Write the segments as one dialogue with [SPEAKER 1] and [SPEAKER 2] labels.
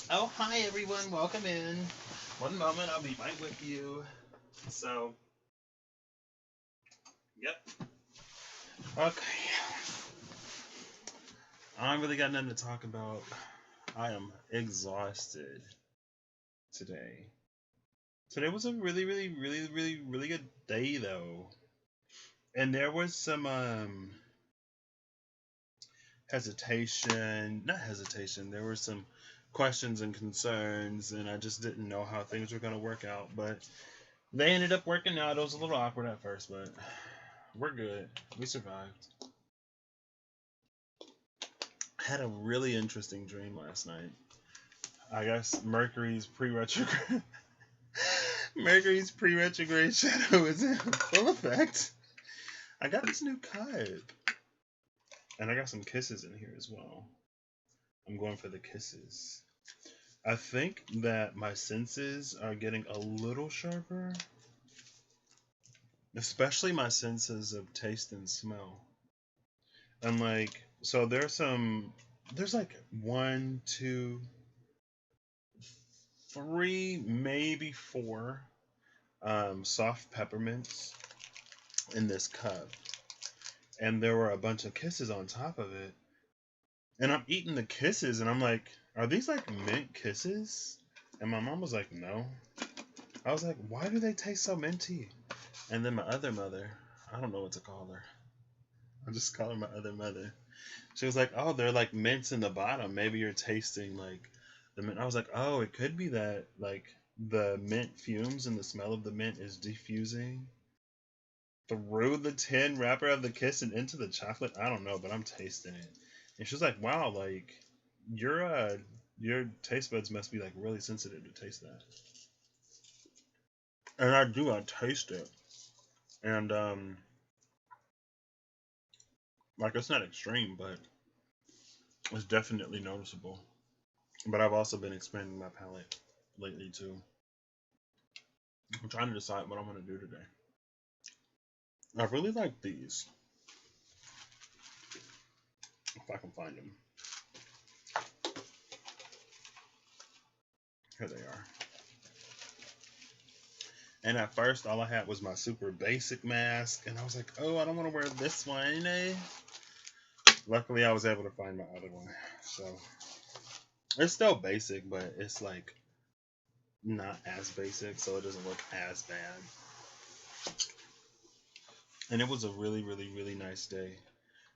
[SPEAKER 1] Oh, hi everyone, welcome in. One moment, I'll be right with you. So, yep. Okay. I ain't really got nothing to talk about. I am exhausted today. Today was a really good day though. And there was some hesitation, not hesitation, there were some questions and concerns and I just didn't know how things were going to work out, but they ended up working out. It was a little awkward at first, but we're good. We survived. I had a really interesting dream last night. I guess Mercury's pre-retrograde Mercury's pre-retrograde shadow is in full effect. I got this new cup. And I got some kisses in here as well. I'm going for the kisses. I think that my senses are getting a little sharper, especially my senses of taste and smell. And like, so there's like one, two, three, maybe four soft peppermints in this cup. And there were a bunch of kisses on top of it. And I'm eating the kisses and I'm like, are these like mint kisses? And my mom was like, no. I was like, why do they taste so minty? And then my other mother, I don't know what to call her. I'll just call her my other mother. She was like, oh, they're like mints in the bottom. Maybe you're tasting like the mint. I was like, oh, it could be that like the mint fumes and the smell of the mint is diffusing through the tin wrapper of the kiss and into the chocolate. I don't know, but I'm tasting it. And she was like, wow, like your taste buds must be like really sensitive to taste that. And I taste it. And like it's not extreme, but it's definitely noticeable. But I've also been expanding my palate lately too. I'm trying to decide what I'm gonna do today. I really like these. If I can find them. Here they are. And at first, all I had was my super basic mask, and I was like, "Oh, I don't want to wear this one." Luckily, I was able to find my other one, so it's still basic, but it's like not as basic, so it doesn't look as bad. And it was a really nice day.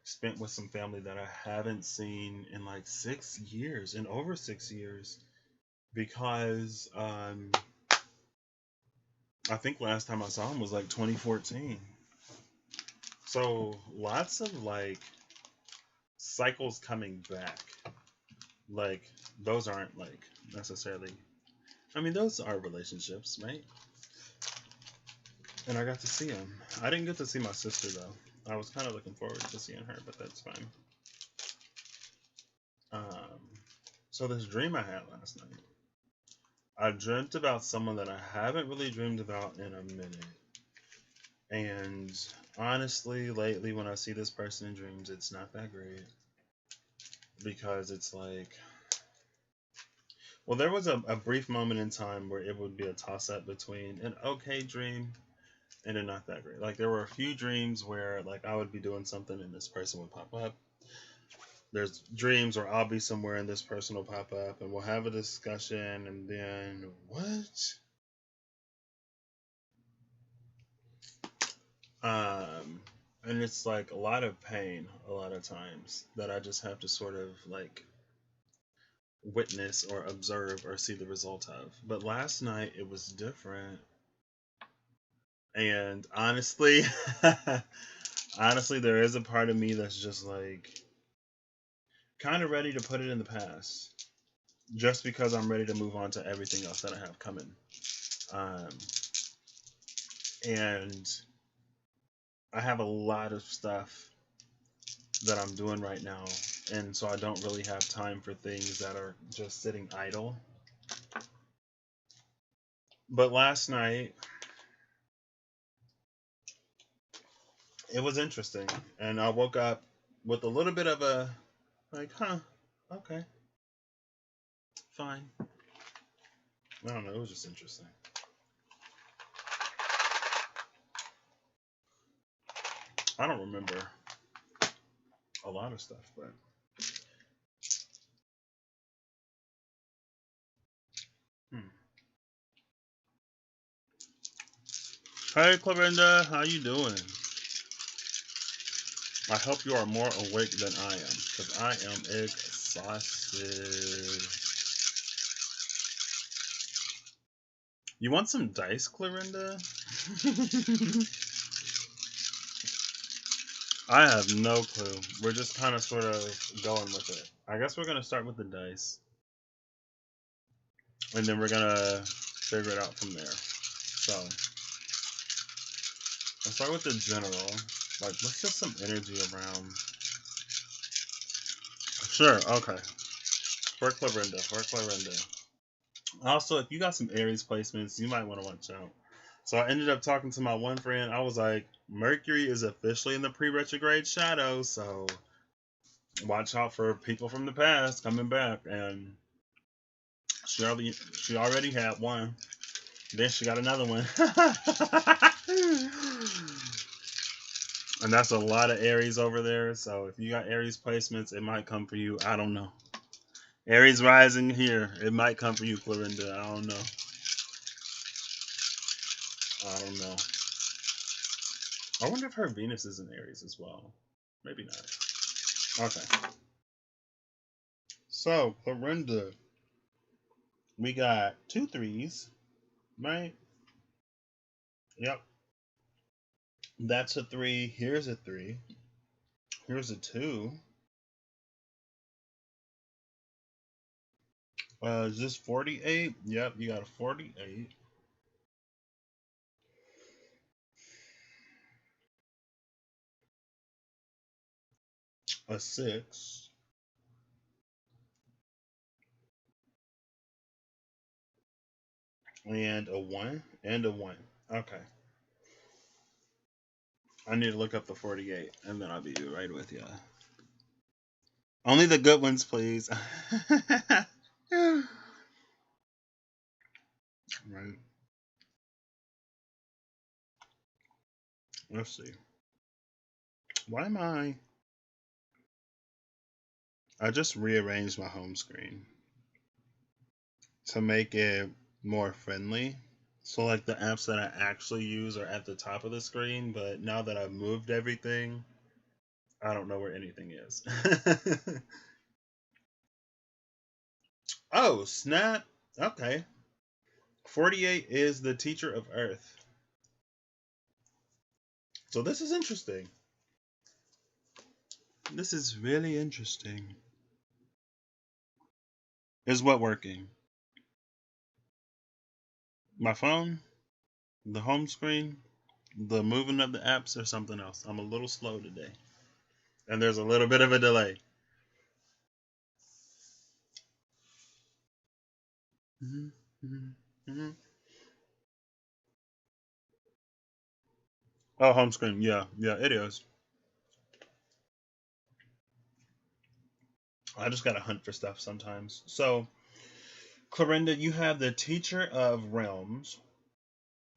[SPEAKER 1] Spent with some family that I haven't seen in like 6 years, in over 6 years, because I think last time I saw him was like 2014. So lots of like cycles coming back. Like those aren't like necessarily. I mean, those are relationships, right? And I got to see him. I didn't get to see my sister though. I was kind of looking forward to seeing her, but that's fine. Um, so this dream I had last night, I dreamt about someone that I haven't really dreamed about in a minute. And honestly, lately when I see this person in dreams, it's not that great because it's like, well, there was a brief moment in time where it would be a toss up between an okay dream and a not that great. Like there were a few dreams where like I would be doing something and this person would pop up. There's dreams where I'll be somewhere and this person will pop up and we'll have a discussion and then what? Um, and it's like a lot of pain a lot of times that I just have to sort of like witness or observe or see the result of. But last night it was different. And honestly, honestly, there is a part of me that's just like kind of ready to put it in the past, just because I'm ready to move on to everything else that I have coming. Um, and I have a lot of stuff that I'm doing right now, and so I don't really have time for things that are just sitting idle. But last night, it was interesting, and I woke up with a little bit of a like, huh, okay, fine. I don't know. It was just interesting. I don't remember a lot of stuff, but hmm. Hey, Clarinda, how you doing? I hope you are more awake than I am, because I am exhausted. You want some dice, Clarinda? I have no clue. We're just kind of sort of going with it. I guess we're going to start with the dice. And then we're going to figure it out from there. So, let's start with the general. Like, let's get some energy around. Sure, okay. For Clarinda. Also, if you got some Aries placements, you might want to watch out. So I ended up talking to my one friend. I was like, Mercury is officially in the pre-retrograde shadow, so watch out for people from the past coming back. And she already had one. Then she got another one. And that's a lot of Aries over there. So if you got Aries placements, it might come for you. I don't know. Aries rising here. It might come for you, Clarinda. I don't know. I don't know. I wonder if her Venus is in Aries as well. Maybe not. Okay. So, Clarinda, we got 2 3s, right? Yep. That's a 3. Here's a 3. Here's a 2. Is this 48? Yep, you got a 48. A 6. And a 1. And a 1. Okay. I need to look up the 48, and then I'll be right with you. Only the good ones, please. Right. Let's see. Why am I just rearranged my home screen to make it more friendly. So like the apps that I actually use are at the top of the screen, but now that I've moved everything, I don't know where anything is. Oh, snap. Okay. 48 is the teacher of Earth. So this is interesting. This is really interesting. Is what working? My phone? The home screen? The moving of the apps or something else? I'm a little slow today. And there's a little bit of a delay. Mm-hmm, mm-hmm, mm-hmm. Oh, home screen. Yeah, it is. I just gotta hunt for stuff sometimes. So, Clarinda, you have the teacher of realms,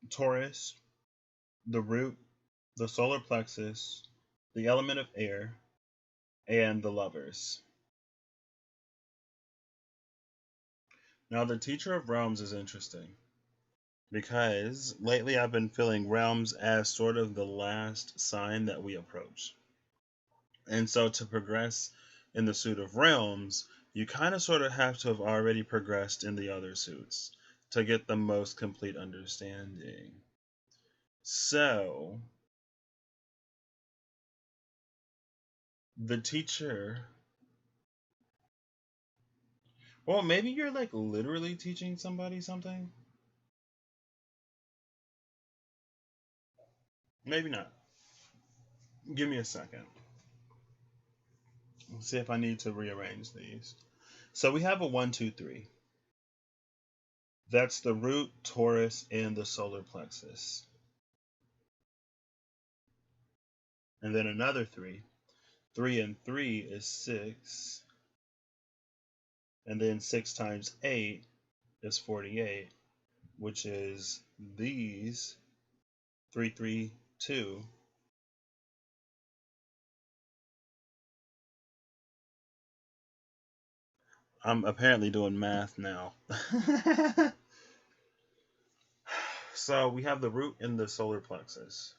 [SPEAKER 1] Taurus, the root, the solar plexus, the element of air, and the lovers. Now, the teacher of realms is interesting because lately I've been feeling realms as sort of the last sign that we approach. And so to progress in the suit of realms, you kind of sort of have to have already progressed in the other suits to get the most complete understanding. So, the teacher, well, maybe you're like literally teaching somebody something. Maybe not. Give me a second. Let's see if I need to rearrange these. So we have a 1, 2, 3. That's the root, Taurus, and the solar plexus. And then another 3. 3 and 3 is 6. And then 6 times 8 is 48, which is these 332. I'm apparently doing math now. So we have the root in the solar plexus.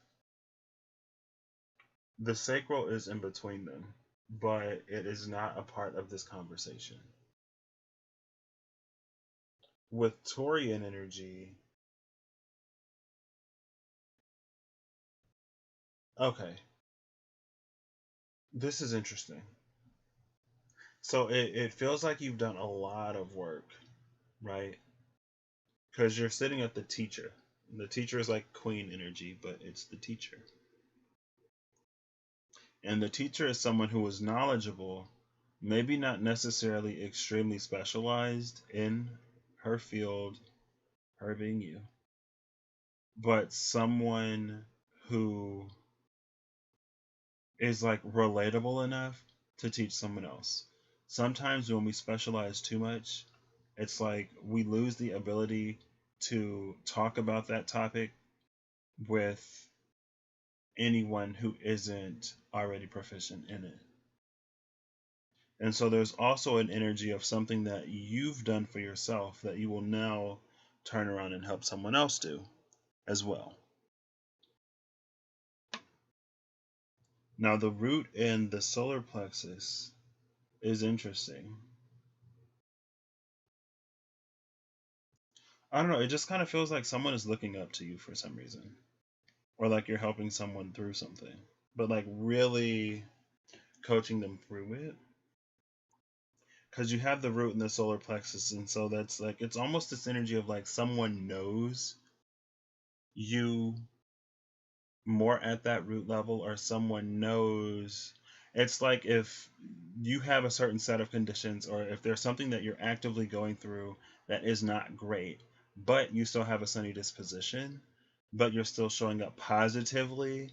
[SPEAKER 1] The sacral is in between them, but it is not a part of this conversation. With Taurian energy, okay, this is interesting. So it feels like you've done a lot of work, right? Because you're sitting at the teacher. The teacher is like queen energy, but it's the teacher. And the teacher is someone who is knowledgeable, maybe not necessarily extremely specialized in her field, her being you, but someone who is like relatable enough to teach someone else. Sometimes when we specialize too much, it's like we lose the ability to talk about that topic with anyone who isn't already proficient in it. And so there's also an energy of something that you've done for yourself that you will now turn around and help someone else do as well. Now, the root in the solar plexus is interesting. I don't know, it just kind of feels like someone is looking up to you for some reason, or like you're helping someone through something, but like really coaching them through it. Because you have the root in the solar plexus, and so that's like it's almost this energy of like someone knows you more at that root level, or someone knows. It's like if you have a certain set of conditions, or if there's something that you're actively going through that is not great, but you still have a sunny disposition, but you're still showing up positively,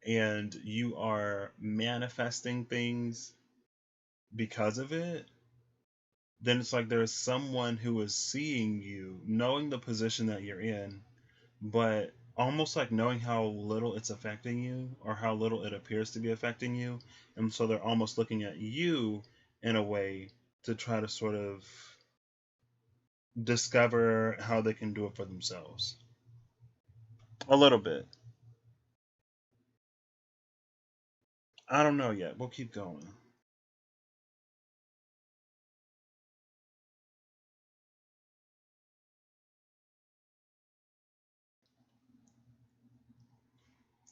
[SPEAKER 1] and you are manifesting things because of it, then it's like there's someone who is seeing you, knowing the position that you're in, but almost like knowing how little it's affecting you, or how little it appears to be affecting you. And so they're almost looking at you in a way to try to sort of discover how they can do it for themselves. A little bit. I don't know yet. We'll keep going.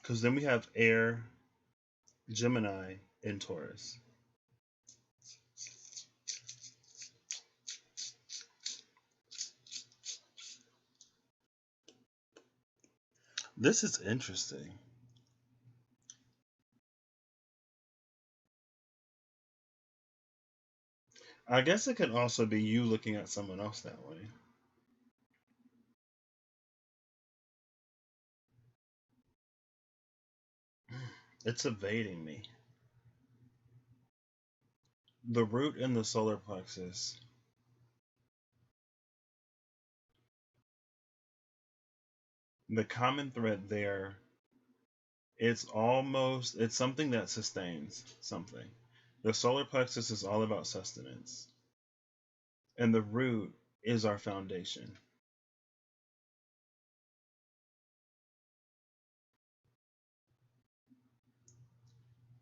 [SPEAKER 1] Because then we have air, Gemini, and Taurus. This is interesting. I guess it could also be you looking at someone else that way. It's evading me. The root in the solar plexus, the common thread there, it's something that sustains something. The solar plexus is all about sustenance, and the root is our foundation.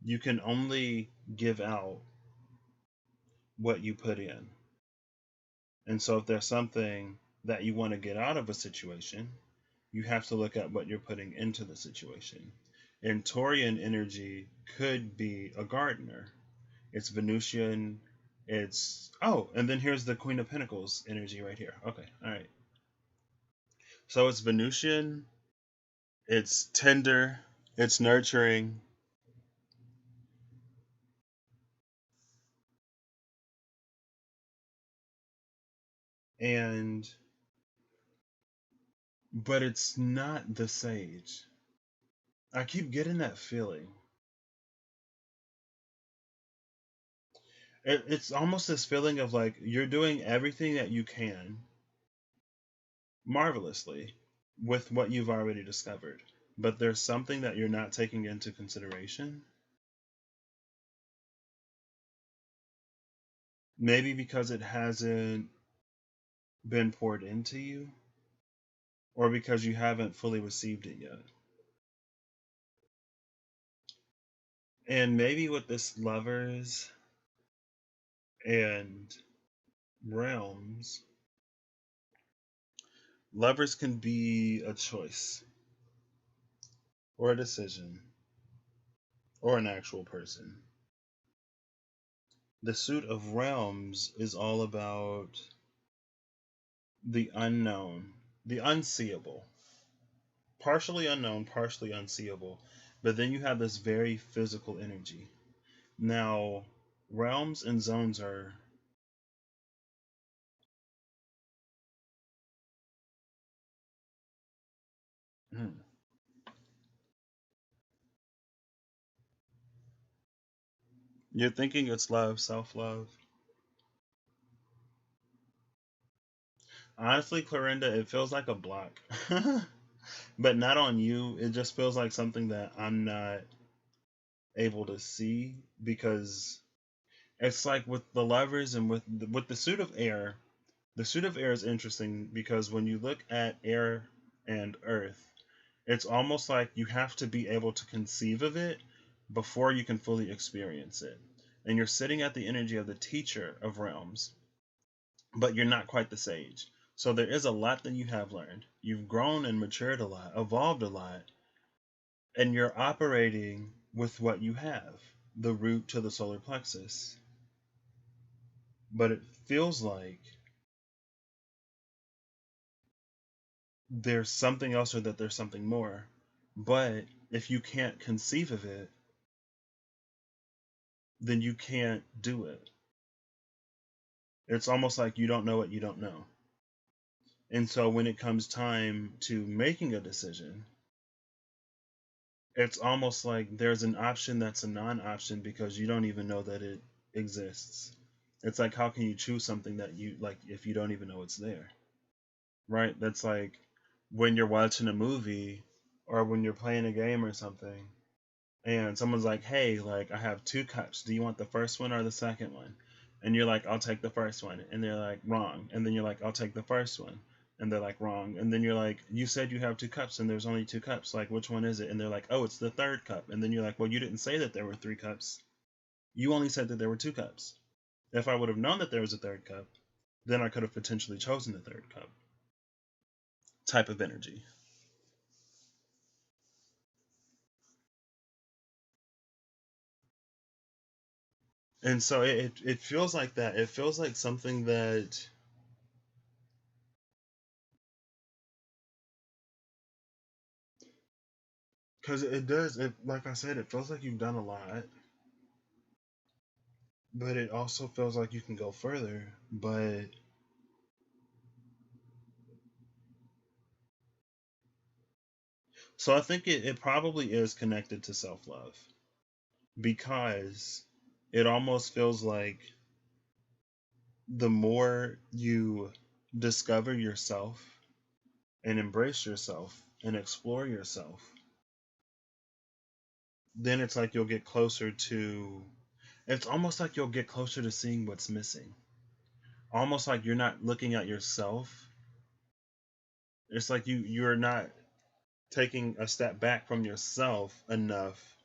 [SPEAKER 1] You can only give out what you put in. And so if there's something that you want to get out of a situation, you have to look at what you're putting into the situation. And Taurian energy could be a gardener. It's Venusian. It's and then here's the Queen of Pentacles energy right here. Okay, all right. So it's Venusian. It's tender. It's nurturing. And but it's not the sage. I keep getting that feeling. It's almost this feeling of like you're doing everything that you can marvelously with what you've already discovered, but there's something that you're not taking into consideration. Maybe because it hasn't been poured into you, or because you haven't fully received it yet. And maybe with this lovers and realms, lovers can be a choice or a decision or an actual person. The suit of realms is all about the unknown, the unseeable, partially unknown, partially unseeable. But then you have this very physical energy. Now, realms and zones are. Hmm, you're thinking it's love, self love. Honestly, Clorinda, it feels like a block. But not on you. It just feels like something that I'm not able to see because it's like with the lovers and with the suit of air. The suit of air is interesting because when you look at air and earth, it's almost like you have to be able to conceive of it before you can fully experience it. And you're sitting at the energy of the teacher of realms, but you're not quite the sage. So there is a lot that you have learned. You've grown and matured a lot, evolved a lot, and you're operating with what you have, the root to the solar plexus. But it feels like there's something else or that there's something more. But if you can't conceive of it, then you can't do it. It's almost like you don't know what you don't know. And so when it comes time to making a decision, it's almost like there's an option that's a non option because you don't even know that it exists. It's like, how can you choose something that you like if you don't even know it's there? Right? That's like when you're watching a movie or when you're playing a game or something and someone's like, "Hey, like I have two cups. Do you want the first one or the second one?" And you're like, "I'll take the first one." And they're like, "Wrong." And then you're like, "I'll take the first one." And they're like, "Wrong." And then you're like, "You said you have two cups and there's only two cups. Like which one is it?" And they're like, "Oh, it's the third cup." And then you're like, "Well, you didn't say that there were three cups. You only said that there were two cups. If I would have known that there was a third cup, then I could have potentially chosen the third cup." Type of energy. And so it feels like that. It feels like something that because it does it like I said, it feels like you've done a lot, but it also feels like you can go further. But so I think it probably is connected to self love because it almost feels like the more you discover yourself and embrace yourself and explore yourself, then it's like you'll get closer to it's almost like you'll get closer to seeing what's missing. Almost like you're not looking at yourself. It's like you're not taking a step back from yourself enough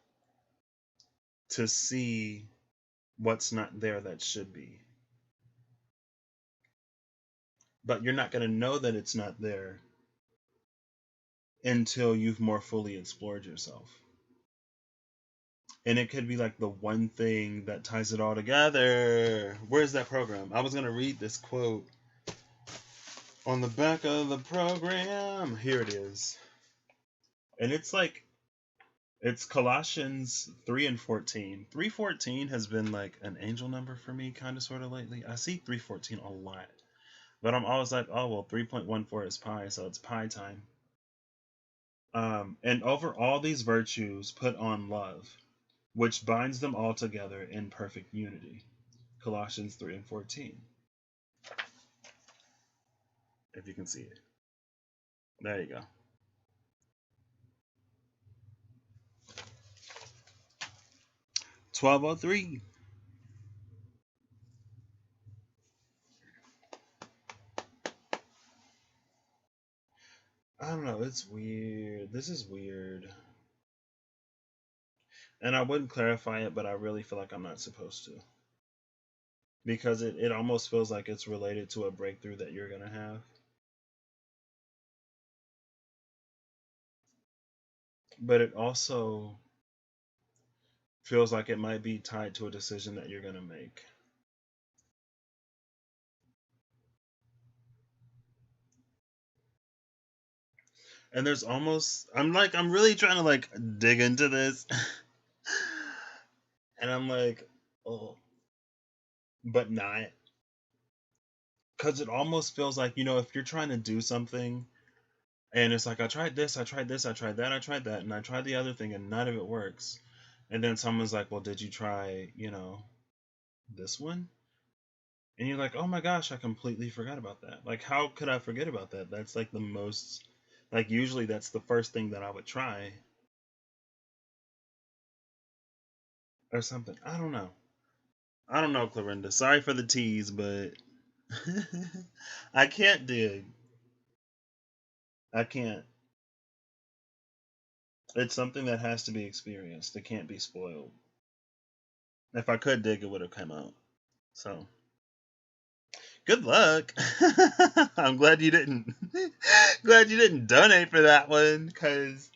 [SPEAKER 1] to see what's not there that should be. But you're not going to know that it's not there until you've more fully explored yourself. And it could be like the one thing that ties it all together. Where's that program? I was going to read this quote on the back of the program. Here it is. And it's like it's Colossians 3 and 14. 314 has been like an angel number for me, kind of, sort of lately. I see 314 a lot. But I'm always like, oh, well, 3.14 is pi, so it's pi time. And over all these virtues, put on love, which binds them all together in perfect unity. Colossians 3 and 14. If you can see it. There you go. 1203. I don't know. It's weird. This is weird. And I wouldn't clarify it, but I really feel like I'm not supposed to. Because it almost feels like it's related to a breakthrough that you're going to have. But it also feels like it might be tied to a decision that you're going to make. And there's almost, I'm really trying to like dig into this. And I'm like, oh, but not. Because it almost feels like, if you're trying to do something and it's like, I tried this, I tried this, I tried that, I tried that, and I tried the other thing and none of it works. And then someone's like, well, did you try, this one? And you're like, oh my gosh, I completely forgot about that. Like, how could I forget about that? That's like the most, like, usually that's the first thing that I would try or something. I don't know. I don't know, Clorinda. Sorry for the tease, but I can't dig. I can't. It's something that has to be experienced. It can't be spoiled. If I could dig, it would have come out. So, good luck. I'm glad you didn't. Glad you didn't donate for that one, because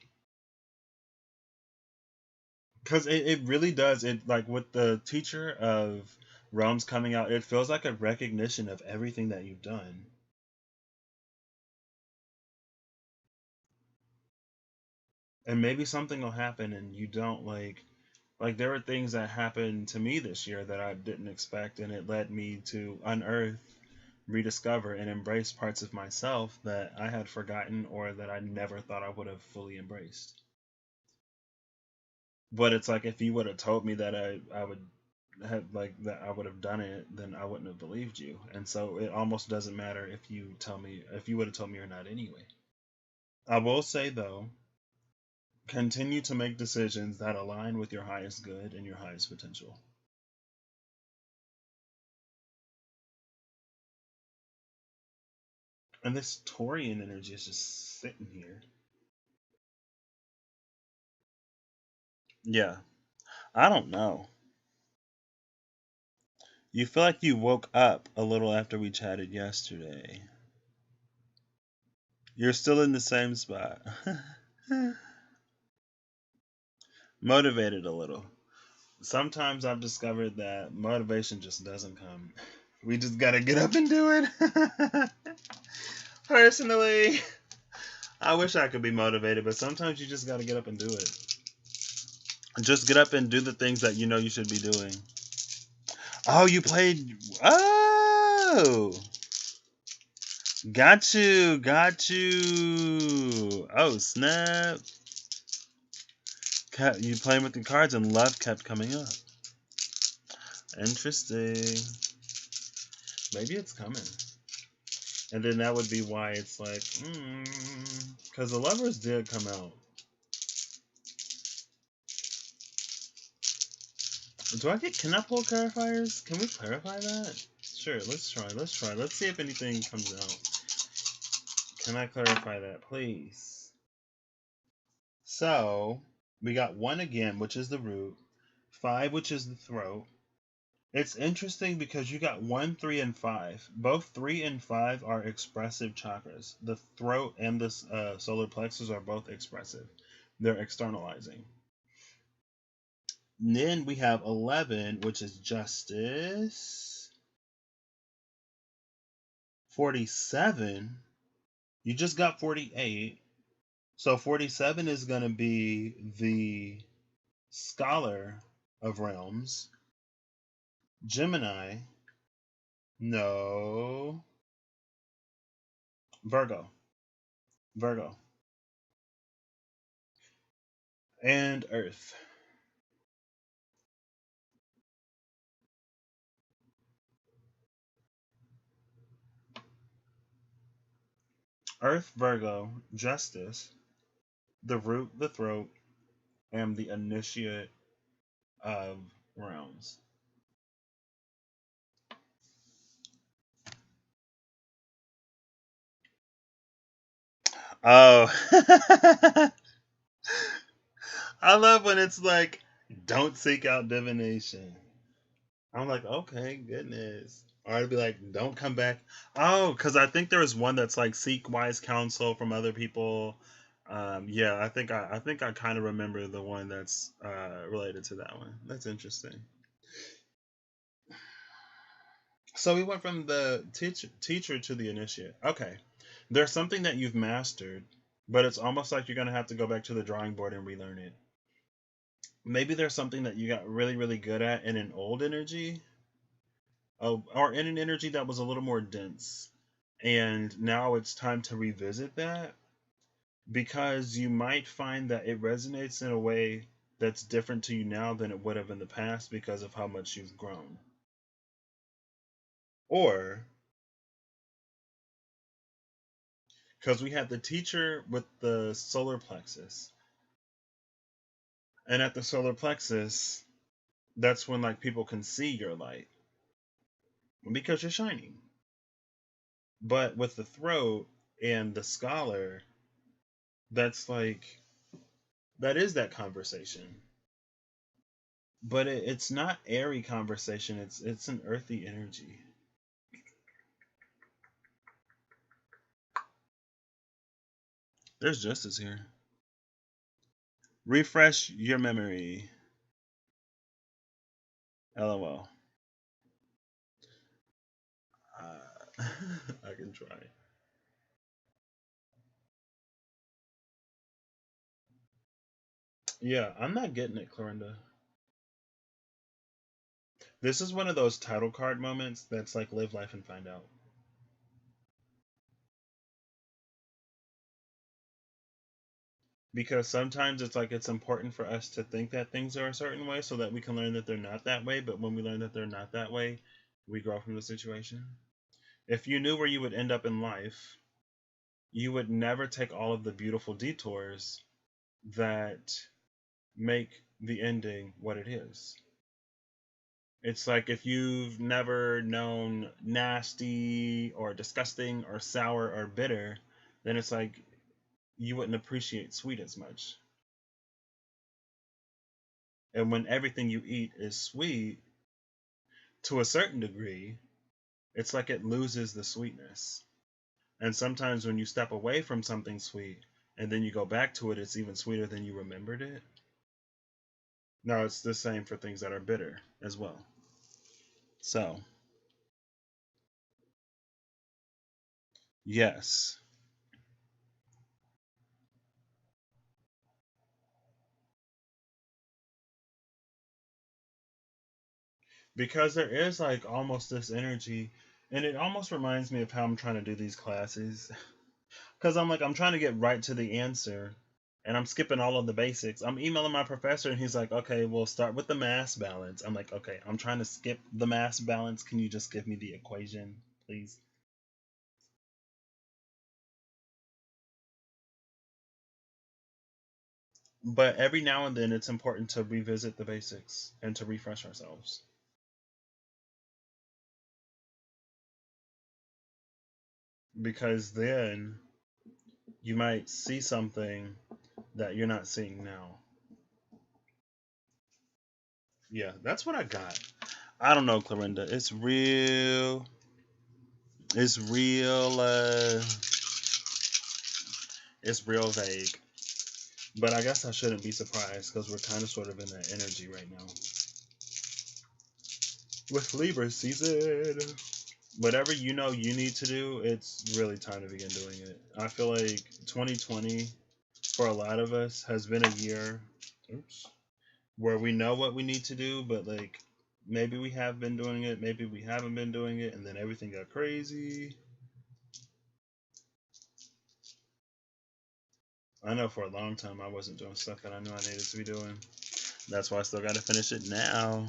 [SPEAKER 1] it really does. It, like, with the teacher of realms coming out, it feels like a recognition of everything that you've done. And maybe something will happen and you don't like there were things that happened to me this year that I didn't expect, and it led me to unearth, rediscover, and embrace parts of myself that I had forgotten or that I never thought I would have fully embraced. But it's like, if you would have told me that I would have, like, that I would have done it, then I wouldn't have believed you. And so it almost doesn't matter if you would have told me or not anyway. I will say though, continue to make decisions that align with your highest good and your highest potential. And this Taurian energy is just sitting here. Yeah, I don't know. You feel like you woke up a little after we chatted yesterday. You're still in the same spot. Motivated a little. Sometimes I've discovered that motivation just doesn't come. We just gotta get up and do it. Personally, I wish I could be motivated, but sometimes you just gotta get up and do it. Just get up and do the things that you know you should be doing. Oh, you played. Oh! Got you. Got you. Oh, snap. You playing with the cards and love kept coming up. Interesting. Maybe it's coming. And then that would be why it's like, because the lovers did come out. Can I pull clarifiers? Can we clarify that? Sure, let's try. Let's see if anything comes out. Can I clarify that, please? So, we got 1 again, which is the root, 5, which is the throat. It's interesting because you got 1, 3, and 5. Both 3 and 5 are expressive chakras. The throat and the solar plexus are both expressive. They're externalizing. And then we have 11, which is justice. 47. You just got 48. So 47 is going to be the scholar of realms. Gemini. No. Virgo. And Earth. Earth, Virgo, Justice, the Root, the Throat, and the Initiate of Realms. Oh, I love when it's like, don't seek out divination. I'm like, okay, goodness. Or I'd be like, don't come back. Oh, because I think there was one that's like seek wise counsel from other people. Yeah, I think I kind of remember the one that's related to that one. That's interesting. So we went from the teacher to the initiate. Okay, there's something that you've mastered, but it's almost like you're gonna have to go back to the drawing board and relearn it. Maybe there's something that you got really really good at in an old energy, or in an energy that was a little more dense, and now it's time to revisit that because you might find that it resonates in a way that's different to you now than it would have in the past because of how much you've grown. Or because we had the teacher with the solar plexus, and at the solar plexus, that's when like people can see your light because you're shining. But with the throat and the scholar, that's like that is that conversation, but it's not airy conversation. It's an earthy energy. There's justice here. Refresh your memory. LOL. I can try. Yeah, I'm not getting it, Clorinda. This is one of those title card moments that's like live life and find out. Because sometimes it's like it's important for us to think that things are a certain way so that we can learn that they're not that way. But when we learn that they're not that way, we grow from the situation. If you knew where you would end up in life, you would never take all of the beautiful detours that make the ending what it is. It's like if you've never known nasty or disgusting or sour or bitter, then it's like you wouldn't appreciate sweet as much. And when everything you eat is sweet, to a certain degree, it's like it loses the sweetness. And sometimes when you step away from something sweet and then you go back to it, it's even sweeter than you remembered it. Now, it's the same for things that are bitter as well. So, yes, because there is like almost this energy, and it almost reminds me of how I'm trying to do these classes. Because I'm like, I'm trying to get right to the answer, and I'm skipping all of the basics. I'm emailing my professor, and he's like, okay, we'll start with the mass balance. I'm like, okay, I'm trying to skip the mass balance. Can you just give me the equation, please? But every now and then, it's important to revisit the basics and to refresh ourselves. Because then you might see something that you're not seeing now. Yeah, that's what I got. I don't know, Clorinda. It's real. It's real vague. But I guess I shouldn't be surprised because we're kind of sort of in that energy right now with Libra season. Whatever you know you need to do, it's really time to begin doing it. I feel like 2020 for a lot of us has been a year, oops, where we know what we need to do, but like maybe we have been doing it, maybe we haven't been doing it, and then everything got crazy. I know for a long time I wasn't doing stuff that I knew I needed to be doing. That's why I still got to finish it now.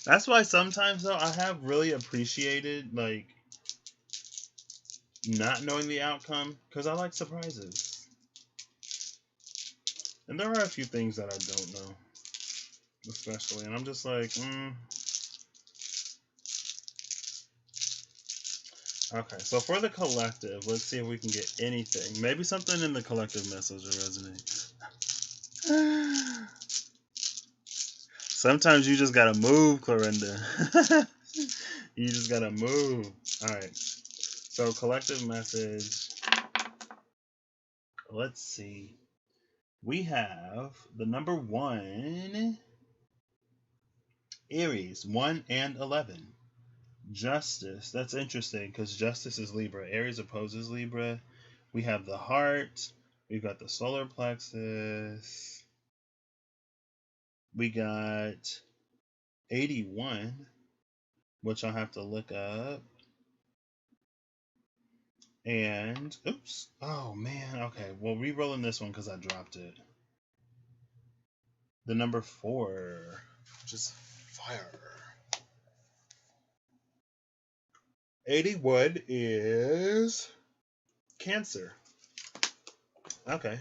[SPEAKER 1] That's why sometimes though I have really appreciated like not knowing the outcome because I like surprises. And there are a few things that I don't know, especially, and I'm just like, Okay, so for the collective, let's see if we can get anything. Maybe something in the collective message will resonate. Sometimes you just gotta move, Clorinda. You just gotta move. Alright, so collective message. Let's see. We have the number 1, Aries, 1 and 11. Justice. That's interesting because Justice is Libra. Aries opposes Libra. We have the heart. We've got the solar plexus. We got 81, which I'll have to look up. And, oops. Oh, man. Okay. Well, re-rolling this one because I dropped it. The number 4, which is fire. 81 is Cancer. Okay.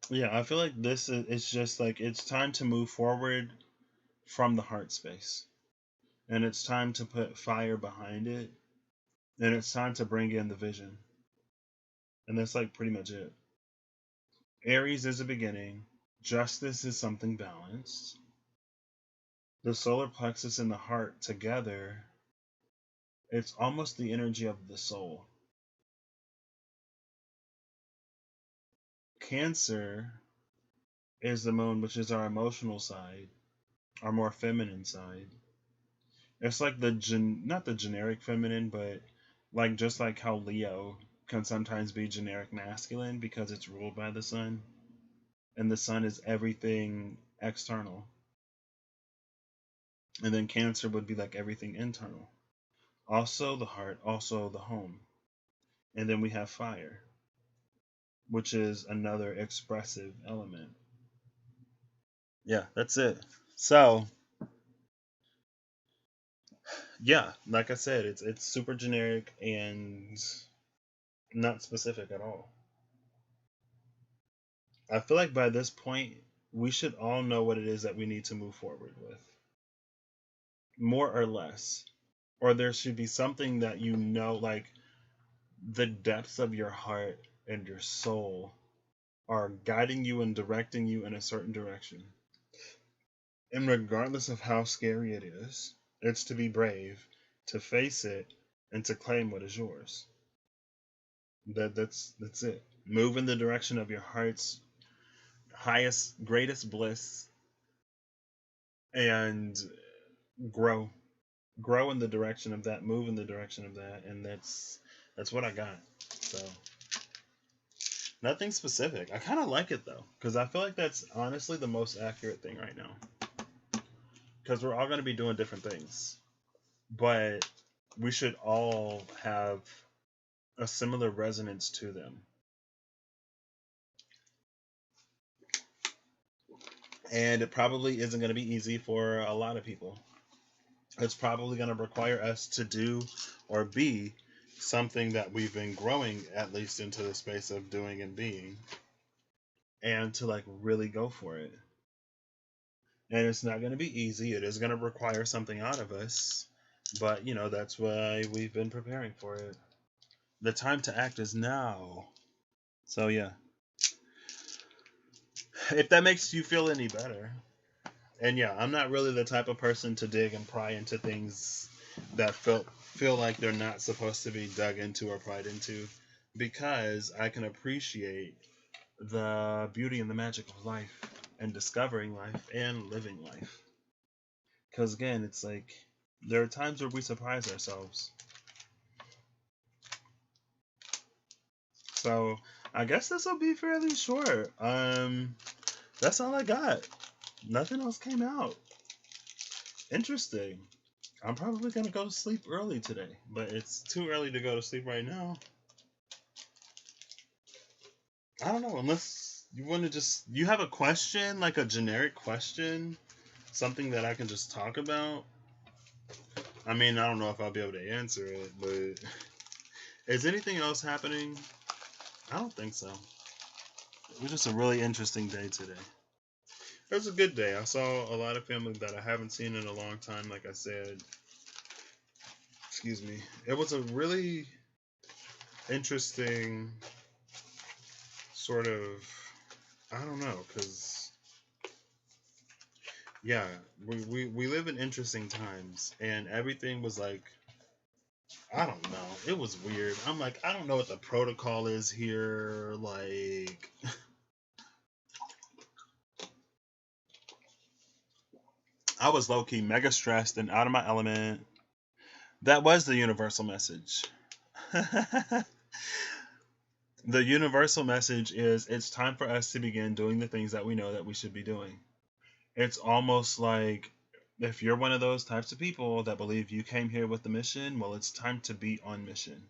[SPEAKER 1] Yeah, I feel like this is it's just like it's time to move forward from the heart space. And it's time to put fire behind it. And it's time to bring in the vision. And that's like pretty much it. Aries is a beginning. Justice is something balanced. The solar plexus and the heart together, it's almost the energy of the soul. Cancer is the moon, which is our emotional side, our more feminine side. It's like not the generic feminine, but like just like how Leo can sometimes be generic masculine because it's ruled by the sun, and the sun is everything external. And then Cancer would be like everything internal. Also the heart, also the home. And then we have fire, which is another expressive element. Yeah, that's it. So, yeah, like I said, it's super generic and not specific at all. I feel like by this point we should all know what it is that we need to move forward with. More or less. Or there should be something that you know, like the depths of your heart and your soul are guiding you and directing you in a certain direction. And regardless of how scary it is, it's to be brave, to face it, and to claim what is yours. That's it. Move in the direction of your heart's highest, greatest bliss, and grow. Grow in the direction of that. Move in the direction of that, and that's what I got. So nothing specific. I kind of like it though, because I feel like that's honestly the most accurate thing right now. Because we're all going to be doing different things, but we should all have a similar resonance to them. And it probably isn't going to be easy for a lot of people. It's probably going to require us to do or be something that we've been growing at least into the space of doing and being, and to like really go for it. And it's not going to be easy. It is going to require something out of us, but you know, that's why we've been preparing for it. The time to act is now. So yeah, if that makes you feel any better. And yeah, I'm not really the type of person to dig and pry into things that feel like they're not supposed to be dug into or pried into, because I can appreciate the beauty and the magic of life and discovering life and living life. Because again, it's like there are times where we surprise ourselves. So I guess this will be fairly short. That's all I got. Nothing else came out. Interesting. I'm probably gonna go to sleep early today, but it's too early to go to sleep right now. I don't know, unless you want to just you have a question, like a generic question, something that I can just talk about. I mean, I don't know if I'll be able to answer it, but is anything else happening? I don't think so. It was just a really interesting day today. It was a good day. I saw a lot of family that I haven't seen in a long time, like I said. Excuse me. It was a really interesting sort of, I don't know, because, yeah, we live in interesting times, and everything was like, I don't know. It was weird. I'm like, I don't know what the protocol is here. Like, I was low key mega stressed and out of my element. That was the universal message. The universal message is it's time for us to begin doing the things that we know that we should be doing. It's almost like if you're one of those types of people that believe you came here with the mission, well, it's time to be on mission.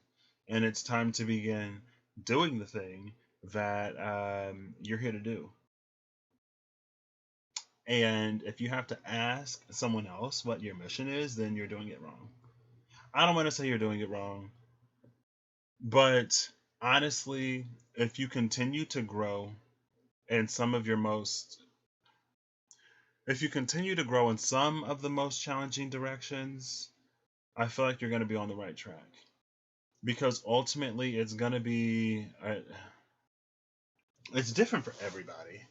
[SPEAKER 1] And it's time to begin doing the thing that you're here to do. And if you have to ask someone else what your mission is, then you're doing it wrong. I don't want to say you're doing it wrong, but honestly, if you continue to grow in some of your most if you continue to grow in some of the most challenging directions, I feel like you're going to be on the right track. Because ultimately, it's going to be, it's different for everybody.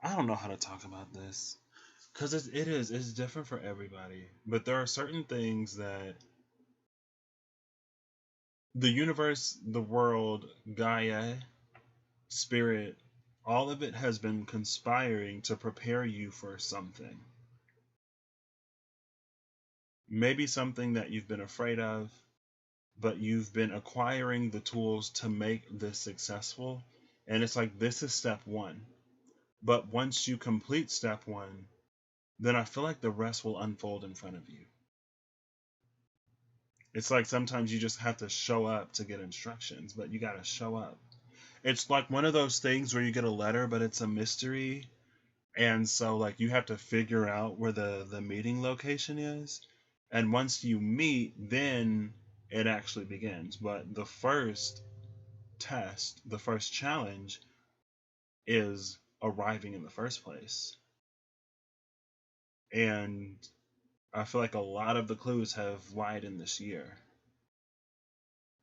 [SPEAKER 1] I don't know how to talk about this. Because it's different for everybody. But there are certain things that the universe, the world, Gaia, spirit, all of it has been conspiring to prepare you for something. Maybe something that you've been afraid of, but you've been acquiring the tools to make this successful. And it's like, this is step one. But once you complete step one, then I feel like the rest will unfold in front of you. It's like sometimes you just have to show up to get instructions, but you got to show up. It's like one of those things where you get a letter, but it's a mystery. And so, like, you have to figure out where the meeting location is. And once you meet, then it actually begins. But the first test, the first challenge is arriving in the first place. And I feel like a lot of the clues have lied in this year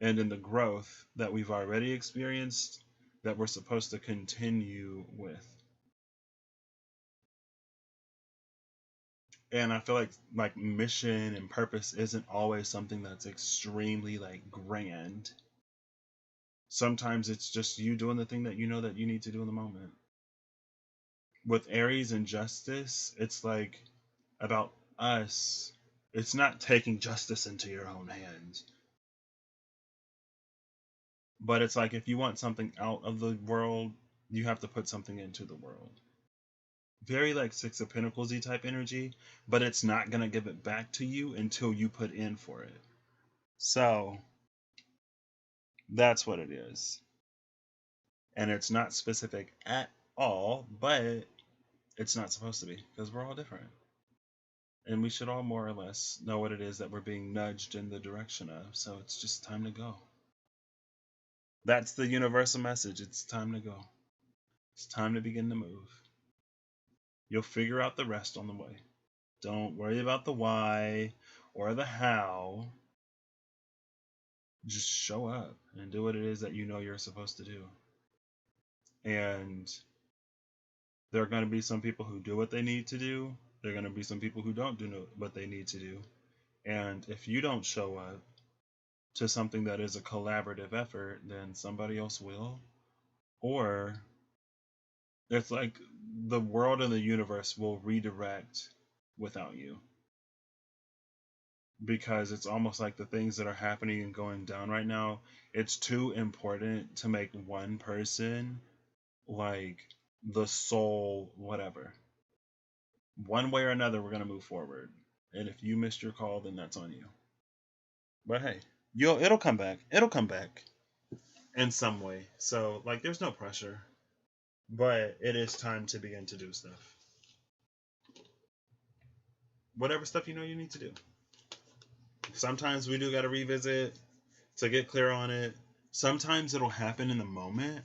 [SPEAKER 1] and in the growth that we've already experienced that we're supposed to continue with. And I feel like mission and purpose isn't always something that's extremely like grand. Sometimes it's just you doing the thing that you know that you need to do in the moment. With Aries and justice, it's like about us. It's not taking justice into your own hands. But it's like if you want something out of the world, you have to put something into the world. Very like Six of Pentacles y type energy, but it's not going to give it back to you until you put in for it. So that's what it is. And it's not specific at all, but it's not supposed to be because we're all different. And we should all more or less know what it is that we're being nudged in the direction of. So it's just time to go. That's the universal message. It's time to go. It's time to begin to move. You'll figure out the rest on the way. Don't worry about the why or the how. Just show up and do what it is that you know you're supposed to do. And there are going to be some people who do what they need to do. There are going to be some people who don't do what they need to do. And if you don't show up to something that is a collaborative effort, then somebody else will. Or it's like the world and the universe will redirect without you. Because it's almost like the things that are happening and going down right now, it's too important to make one person like the soul, whatever. One way or another, we're gonna move forward. And if you missed your call, then that's on you. But hey, it'll come back. It'll come back in some way. So like, there's no pressure, but it is time to begin to do stuff. Whatever stuff you know you need to do. Sometimes we do got to revisit to get clear on it. Sometimes it'll happen in the moment.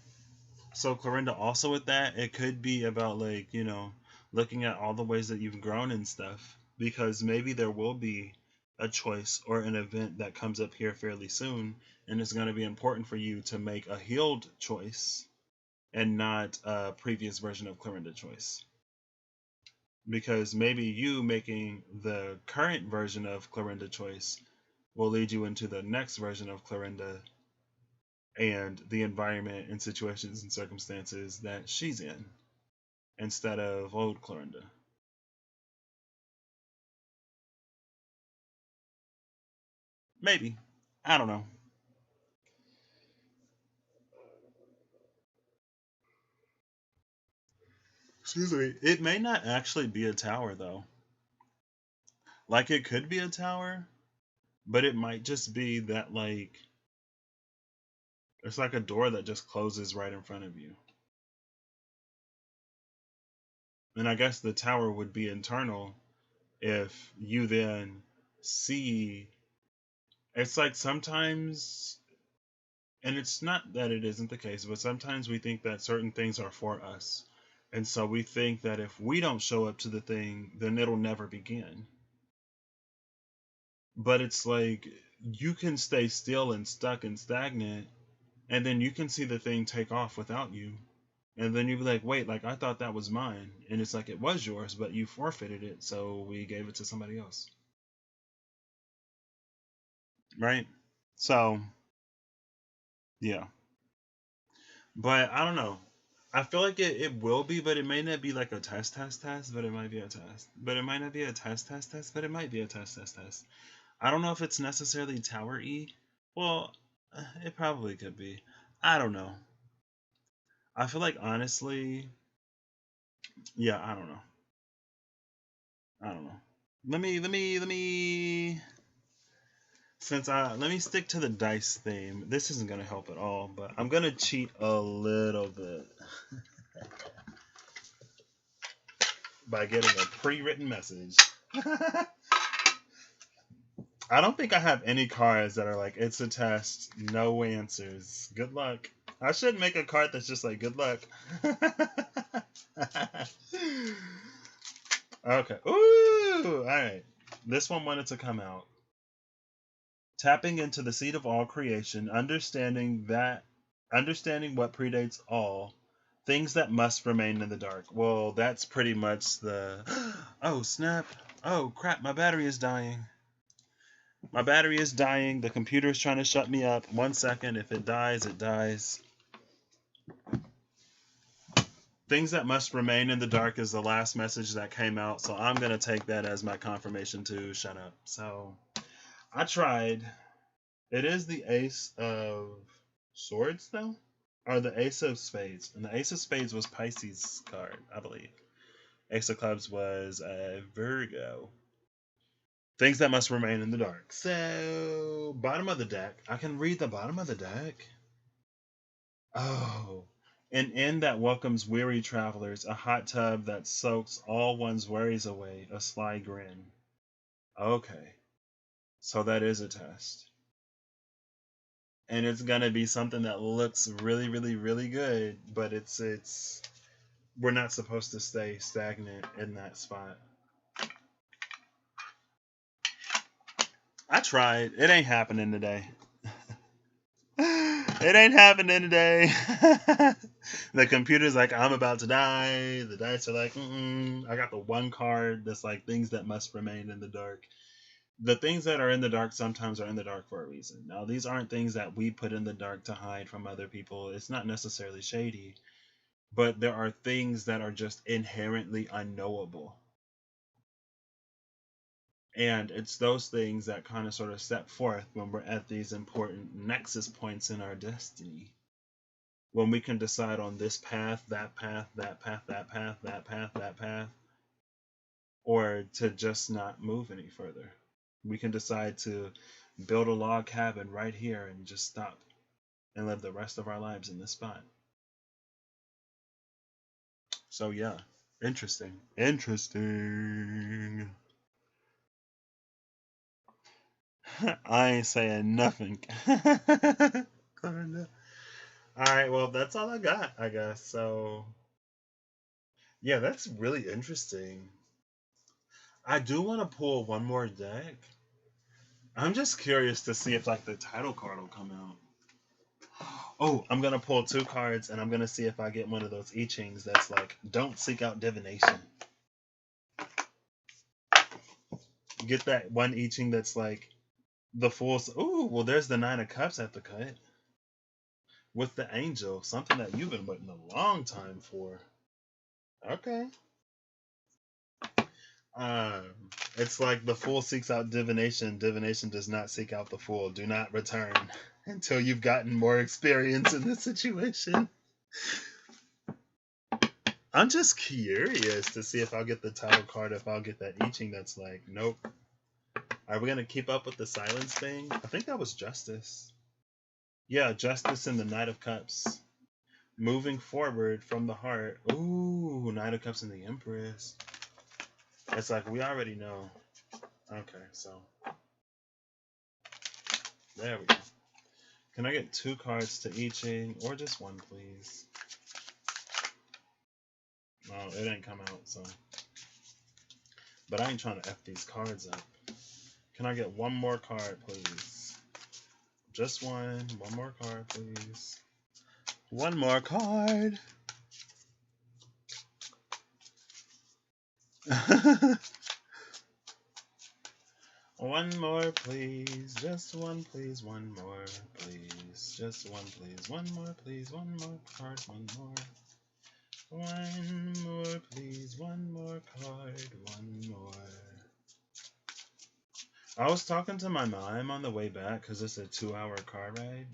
[SPEAKER 1] So Clorinda, also with that, it could be about like, looking at all the ways that you've grown and stuff, because maybe there will be a choice or an event that comes up here fairly soon, and it's going to be important for you to make a healed choice and not a previous version of Clorinda choice. Because maybe you making the current version of Clorinda choice will lead you into the next version of Clorinda and the environment and situations and circumstances that she's in instead of old Clorinda. Maybe. I don't know. Excuse me. It may not actually be a tower though. Like it could be a tower, but it might just be that like it's like a door that just closes right in front of you. And I guess the tower would be internal if you then see, it's like sometimes, and it's not that it isn't the case, but sometimes we think that certain things are for us. And so we think that if we don't show up to the thing, then it'll never begin. But it's like you can stay still and stuck and stagnant, and then you can see the thing take off without you. And then you'd be like, wait, like I thought that was mine. And it's like it was yours, but you forfeited it, so we gave it to somebody else. Right? So, yeah. But I don't know. I feel like it will be, but it may not be like a test, but it might be a test. But it might not be a test, but it might be a test. I don't know if it's necessarily Tower E. Well, it probably could be. I don't know. I feel like honestly, yeah, I don't know. I don't know. Let me since I let me stick to the dice theme. This isn't gonna help at all, but I'm gonna cheat a little bit by getting a pre-written message. I don't think I have any cards that are like it's a test, no answers. Good luck. I should make a card that's just like good luck. Okay. Ooh. All right. This one wanted to come out. Tapping into the seed of all creation, understanding what predates all, things that must remain in the dark. Well, that's pretty much the oh snap. Oh crap, my battery is dying. My battery is dying. The computer is trying to shut me up. 1 second. If it dies, it dies. Things that must remain in the dark is the last message that came out. So I'm going to take that as my confirmation to shut up. So I tried. It is the Ace of Swords, though? Or the Ace of Spades. And the Ace of Spades was Pisces' card, I believe. Ace of Clubs was a Virgo. Things that must remain in the dark. So, bottom of the deck. I can read the bottom of the deck. Oh. An inn that welcomes weary travelers. A hot tub that soaks all one's worries away. A sly grin. Okay. So that is a test. And it's gonna be something that looks really, really, really good, but it's we're not supposed to stay stagnant in that spot. I tried. It ain't happening today. It ain't happening today. The computer's like, I'm about to die. The dice are like, I got the one card that's like things that must remain in the dark. The things that are in the dark sometimes are in the dark for a reason. Now, these aren't things that we put in the dark to hide from other people. It's not necessarily shady, but there are things that are just inherently unknowable. And it's those things that kind of sort of step forth when we're at these important nexus points in our destiny. when we can decide on this path, that path, that path, that path, that path, that path, or to just not move any further. We can decide to build a log cabin right here and just stop and live the rest of our lives in this spot. So yeah, interesting. Interesting. I ain't saying nothing. All right, well, that's all I got, I guess. So, yeah, that's really interesting. I do want to pull one more deck. I'm just curious to see if like the title card will come out. Oh, I'm gonna pull two cards, and I'm gonna see if I get one of those I Chings that's like, "Don't seek out divination." Get that one I Ching that's like the full. Ooh, well, there's the Nine of Cups at the cut with the Angel, something that you've been waiting a long time for. Okay. Um, it's like the fool seeks out divination. Divination does not seek out the fool. Do not return until you've gotten more experience in this situation. I'm just curious to see if I'll get the title card, if I'll get that I Ching that's like, nope. Are we going to keep up with the silence thing? I think that was Justice. Yeah, Justice and the Knight of Cups. Moving forward from the heart. Ooh, Knight of Cups and the Empress. It's like, we already know. Okay, so. There we go. Can I get two cards to I Ching, or just one, please? Oh, it ain't come out, so. But I ain't trying to F these cards up. Can I get one more card, please? Just one. One more card, please. One more card. One more, please. Just one, please. One more, please. Just one, please. One more, please. One more card. One more. One more, please. One more card. One more. I was talking to my mom on the way back because it's a 2-hour car ride.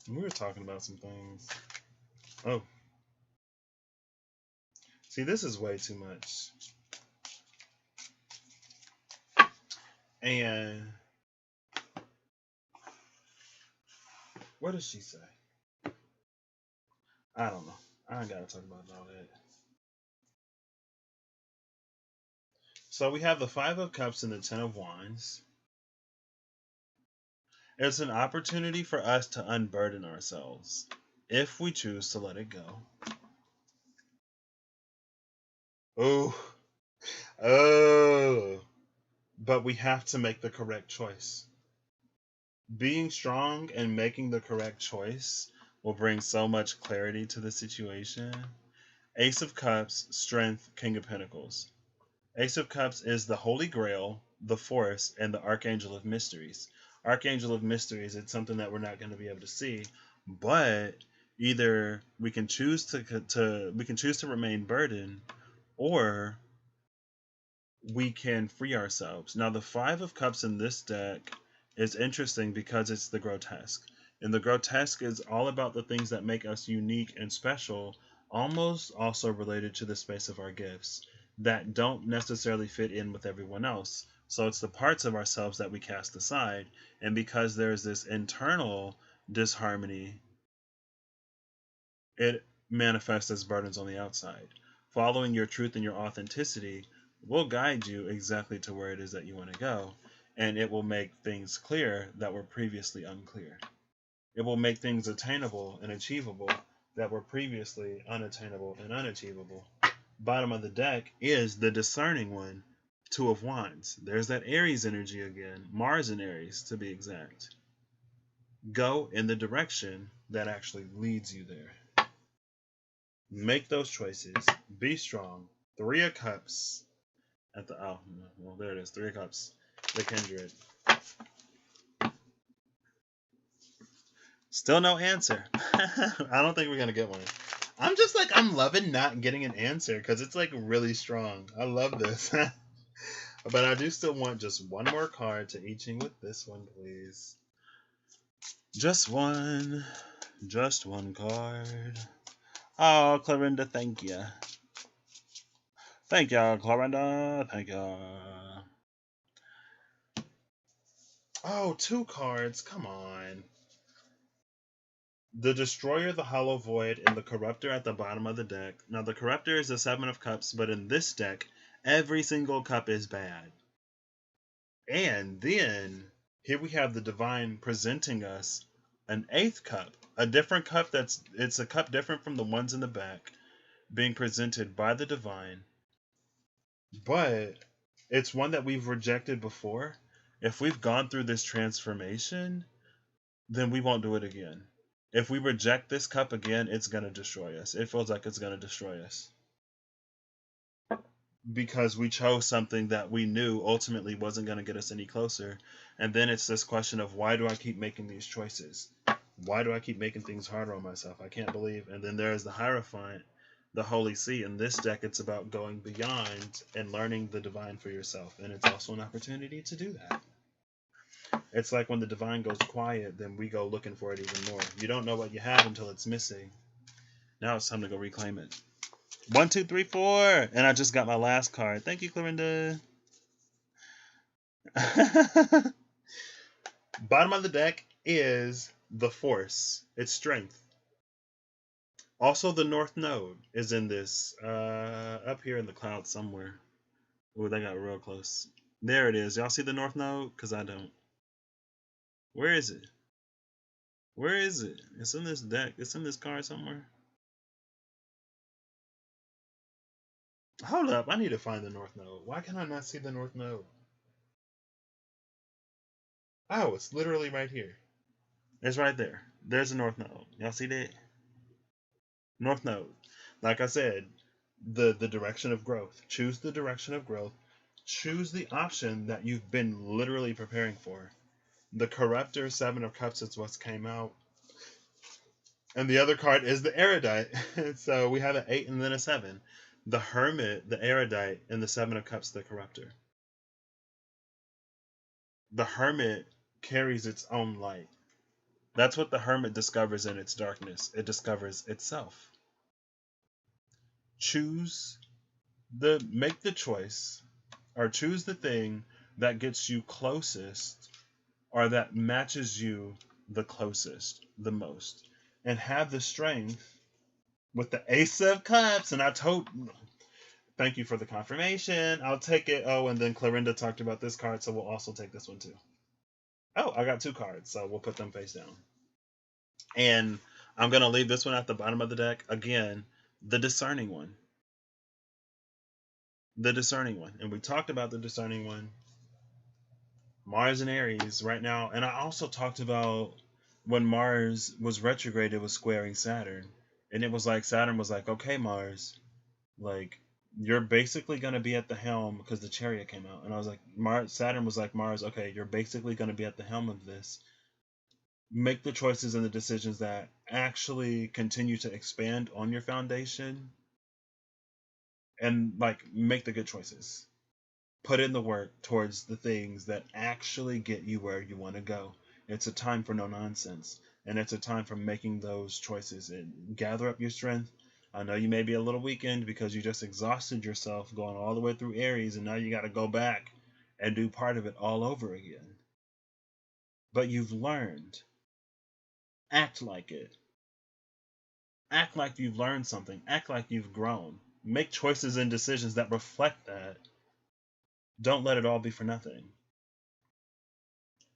[SPEAKER 1] We were talking about some things. Oh. See, this is way too much. And what does she say? I don't know. I ain't gotta talk about all that. So we have the Five of Cups and the Ten of Wands. It's an opportunity for us to unburden ourselves if we choose to let it go. Oh. Oh. But we have to make the correct choice. Being strong and making the correct choice will bring so much clarity to the situation. Ace of Cups, Strength, King of Pentacles. Ace of Cups is the Holy Grail, the Force, and the Archangel of Mysteries. Archangel of Mysteries, it's something that we're not going to be able to see, but either we can choose to remain burdened, or we can free ourselves. Now, the Five of Cups in this deck is interesting because it's the grotesque. And the grotesque is all about the things that make us unique and special, almost also related to the space of our gifts that don't necessarily fit in with everyone else. So it's the parts of ourselves that we cast aside. And because there's this internal disharmony, it manifests as burdens on the outside. Following your truth and your authenticity will guide you exactly to where it is that you want to go. And it will make things clear that were previously unclear. It will make things attainable and achievable that were previously unattainable and unachievable. Bottom of the deck is the discerning one, Two of Wands. There's that Aries energy again, Mars in Aries to be exact. Go in the direction that actually leads you there. Make those choices. Be strong. Three of Cups. At the well, there it is. Three of Cups. The Kindred. Still no answer. I don't think we're gonna get one. I'm just like, I'm loving not getting an answer because it's like really strong. I love this. But I do still want just one more card to I Ching with this one, please. Just one. Just one card. Oh, Clarinda, thank you. Thank you, Clarinda. Thank you. Oh, two cards. Come on. The Destroyer, the Hollow Void, and the Corruptor at the bottom of the deck. Now, the Corruptor is a Seven of Cups, but in this deck, every single cup is bad. And then, here we have the Divine presenting us an eighth cup. A different cup it's a cup different from the ones in the back, being presented by the Divine. But it's one that we've rejected before. If we've gone through this transformation, then we won't do it again. If we reject this cup again, it's going to destroy us. It feels like it's going to destroy us. Because we chose something that we knew ultimately wasn't going to get us any closer. And then it's this question of, why do I keep making these choices? Why do I keep making things harder on myself? I can't believe. And then there's the Hierophant, the Holy See. In this deck, it's about going beyond and learning the divine for yourself. And it's also an opportunity to do that. It's like when the divine goes quiet, then we go looking for it even more. You don't know what you have until it's missing. Now it's time to go reclaim it. 1, 2, 3, 4. And I just got my last card. Thank you, Clarinda. Bottom of the deck is the Force. It's strength. Also, the North Node is in this. Up here in the clouds somewhere. Ooh, they got real close. There it is. Y'all see the North Node? Because I don't. Where is it? Where is it? It's in this deck. It's in this card somewhere. Hold up. I need to find the North Node. Why can I not see the North Node? Oh, it's literally right here. It's right there. There's the North Node. Y'all see that? North Node. Like I said, the direction of growth. Choose the direction of growth. Choose the option that you've been literally preparing for. The Corruptor, Seven of Cups, is what came out. And the other card is the Erudite. So we have an 8 and then a 7. The Hermit, the Erudite, and the Seven of Cups, the Corruptor. The Hermit carries its own light. That's what the Hermit discovers in its darkness. It discovers itself. Make the choice, or choose the thing that gets you closest, or that matches you the closest, the most. And have the strength with the Ace of Cups. And thank you for the confirmation. I'll take it. Oh, and then Clarinda talked about this card, so we'll also take this one too. Oh, I got 2 cards, so we'll put them face down. And I'm going to leave this one at the bottom of the deck. Again, the Discerning One. The Discerning One. And we talked about the Discerning One. Mars and Aries right now. And I also talked about when Mars was retrograde, it was squaring Saturn. And it was like, Saturn was like, okay, Mars, like, you're basically going to be at the helm, because the Chariot came out. And I was like, Saturn was like, Mars, okay, you're basically going to be at the helm of this. Make the choices and the decisions that actually continue to expand on your foundation, and like, make the good choices. Put in the work towards the things that actually get you where you want to go. It's a time for no nonsense, and it's a time for making those choices and gather up your strength. I know you may be a little weakened because you just exhausted yourself going all the way through Aries, and now you got to go back and do part of it all over again. But you've learned. Act like it. Act like you've learned something. Act like you've grown. Make choices and decisions that reflect that. Don't let it all be for nothing.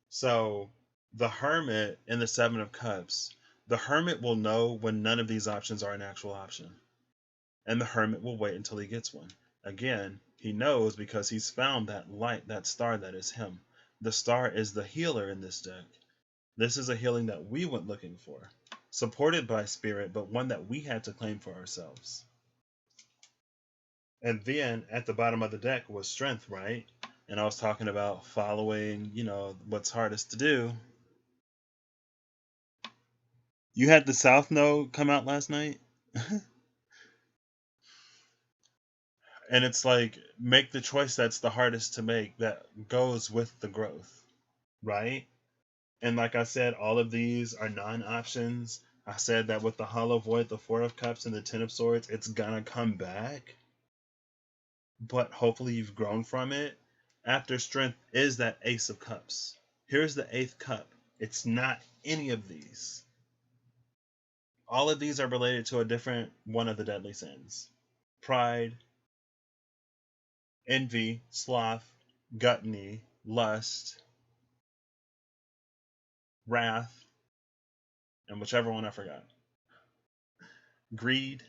[SPEAKER 1] So, the Hermit in the Seven of Cups, the Hermit will know when none of these options are an actual option. And the Hermit will wait until he gets one. Again, he knows because he's found that light, that star that is him. The star is the healer in this deck. This is a healing that we went looking for. Supported by Spirit, but one that we had to claim for ourselves. And then at the bottom of the deck was Strength, right? And I was talking about following, what's hardest to do. You had the South Node come out last night? And it's like, make the choice that's the hardest to make, that goes with the growth, right? And like I said, all of these are non-options. I said that with the Hollow Void, the Four of Cups, and the Ten of Swords, it's gonna come back. But hopefully you've grown from it. After Strength is that Ace of Cups. Here's the Eighth Cup. It's not any of these. All of these are related to a different one of the deadly sins: pride, envy, sloth, gluttony, lust, wrath, and whichever one I forgot. Greed,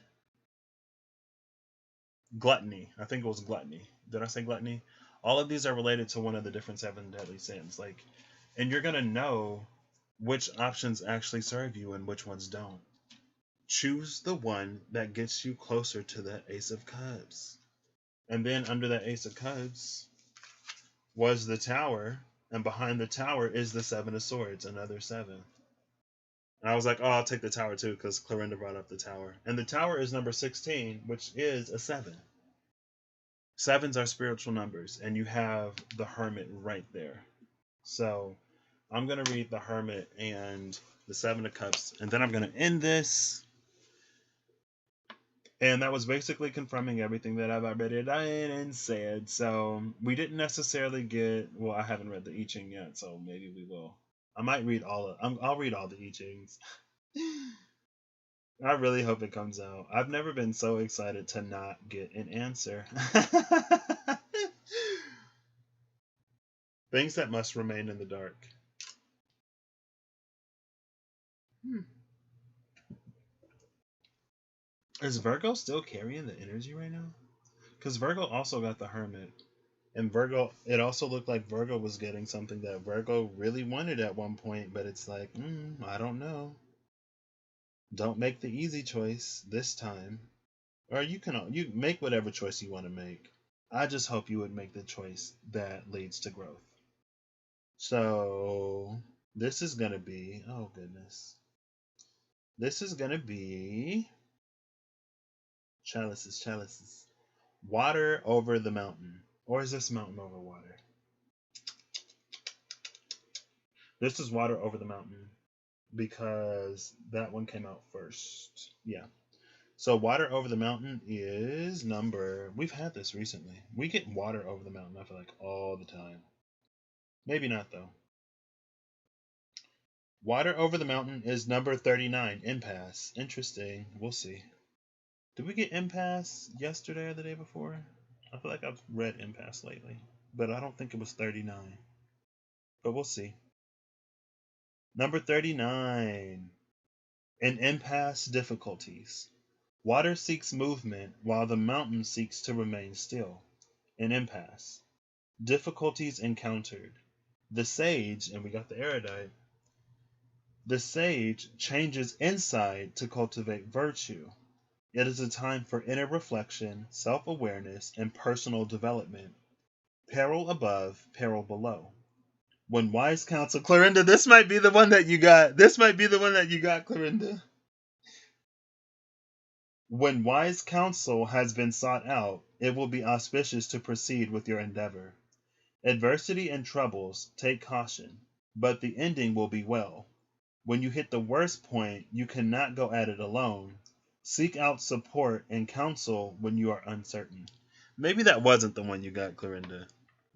[SPEAKER 1] gluttony. I think it was gluttony. Did I say gluttony? All of these are related to one of the different seven deadly sins. And you're gonna know which options actually serve you and which ones don't. Choose the one that gets you closer to that Ace of Cups. And then under that Ace of Cups was the Tower, and behind the Tower is the Seven of Swords, another seven. And I was like, oh, I'll take the Tower too, because Clarinda brought up the Tower. And the Tower is number 16, which is a 7. Sevens are spiritual numbers, and you have the Hermit right there. So I'm going to read the Hermit and the Seven of Cups, and then I'm going to end this. And that was basically confirming everything that I've already done and said. So we didn't necessarily get, well, I haven't read the I Ching yet, so maybe we will. I might read I'll read all the I Chings. I really hope it comes out. I've never been so excited to not get an answer. Things that must remain in the dark. Is Virgo still carrying the energy right now? Because Virgo also got the Hermit. And Virgo, it also looked like Virgo was getting something that Virgo really wanted at one point, but it's like, I don't know. Don't make the easy choice this time. Or you make whatever choice you want to make. I just hope you would make the choice that leads to growth. So this is going to be, oh goodness. This is going to be chalices. Water over the mountain. Or is this mountain over water? This is water over the mountain because that one came out first. Yeah. So water over the mountain is number, we've had this recently. We get water over the mountain, I feel like, all the time. Maybe not though. Water over the mountain is number 39, impasse. Interesting. We'll see. Did we get impasse yesterday or the day before? I feel like I've read impasse lately, but I don't think it was 39. But we'll see. Number 39. In impasse difficulties. Water seeks movement while the mountain seeks to remain still. An impasse. Difficulties encountered. The sage, and we got the erudite, the sage changes inside to cultivate virtue. It is a time for inner reflection, self-awareness, and personal development. Peril above, peril below. When wise counsel, Clarinda, this might be the one that you got. Clarinda. When wise counsel has been sought out, it will be auspicious to proceed with your endeavor. Adversity and troubles, take caution, but the ending will be well. When you hit the worst point, you cannot go at it alone. Seek out support and counsel when you are uncertain. Maybe that wasn't the one you got, Clarinda,